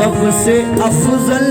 सबसे अफजल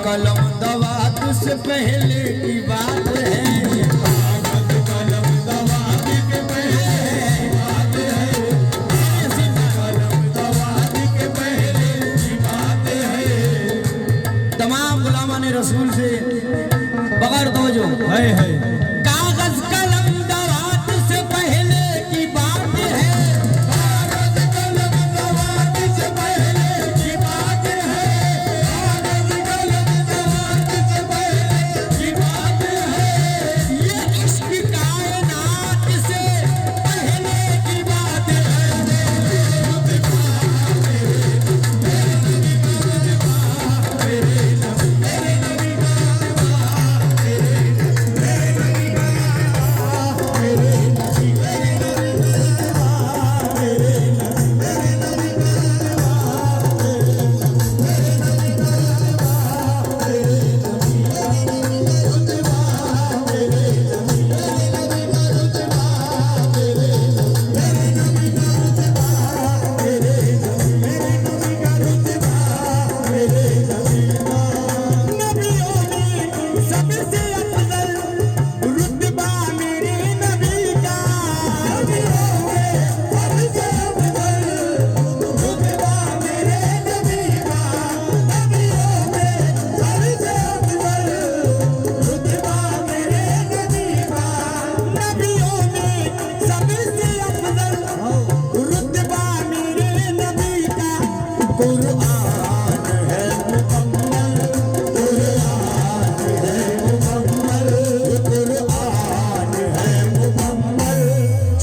कलम दवात से पहले की बात है। कागज कलम दवात के पहले की बात है। कलम दवात के पहले की बात है। तमाम गुलामा ने रसूल से बगैर तवज्जो है कागज कलम दवात से पहले की बात है। कागज कलम दवात से पहले की बात है। कागज कलम दवात से पहले की बात है। सबसे अफजल रुतबा मेरे नबी का। नबियों में सबसे अफजल रुतबा मेरे नबी का। नबियों में सबसे अफजल रुतबा मेरे नबी का। नबियों में सबसे अफजल रुतबा मेरे नबी का। कुरान है मुकम्मल, कुरान है मुकम्मल, कुरान है मुकम्मल।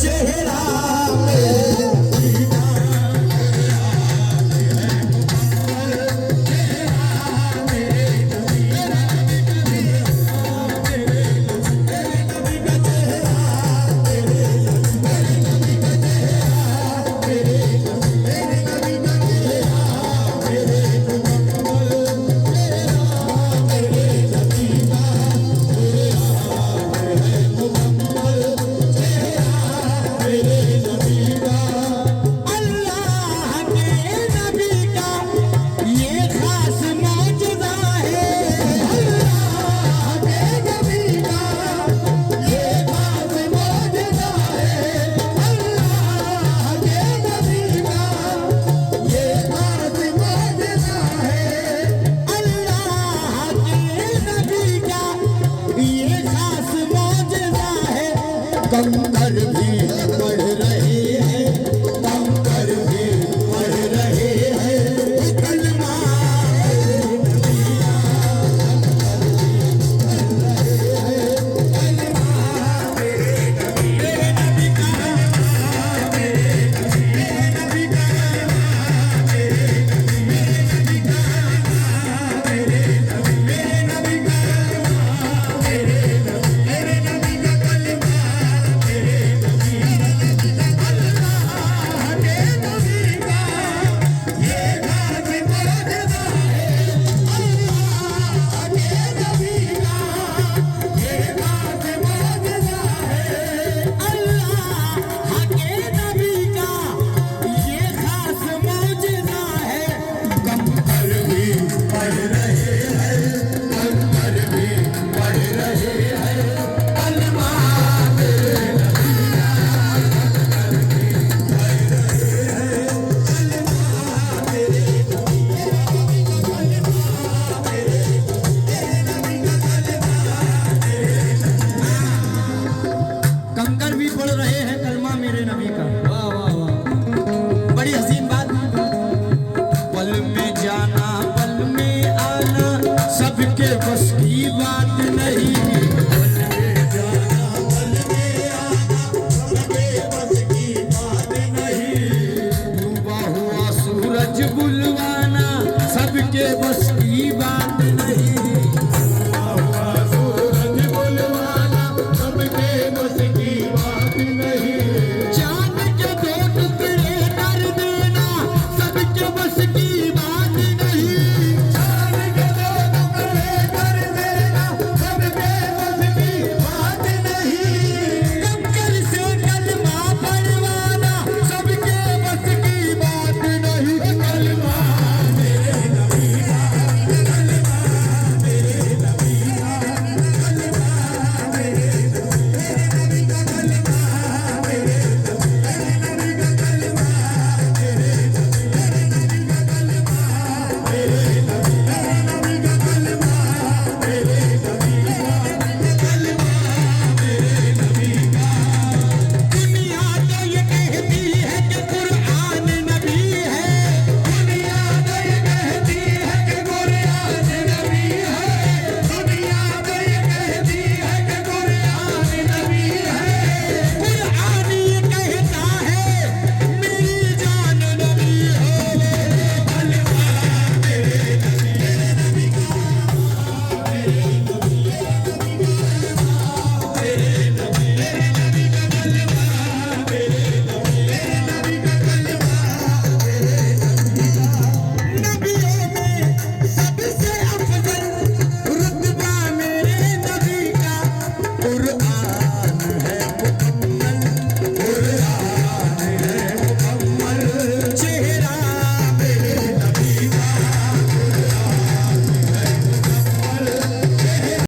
चेहरा अल्लाह के नबी का ये खास मौजूदा है। अल्लाह के नबी का ये खास मौजज़ा है। अल्लाह के नबी का ये खास मौजज़ा है। अल्लाह के नबी का ये खास मौजूदा है। कंकर भी पढ़ रहे हैं, कंकर भी पढ़ रहे हैं कलमा। अल्लाह के नबी का ये खास मौजूदा है। कंकर भी पढ़ रहे हैं, कंकर भी पढ़ रहे हैं कलमा मेरे नबी का। कंकर भी पढ़ रहे हैं कलमा मेरे नबी का। तेरे नबी का कलमा मेरे नबी का। कंकर भी पढ़ रहे हैं कलमा मेरे नबी का। वाह वाह वाह। बड़ी हसीन बात। पल में जाना पल में आना सबके बस की बात नहीं।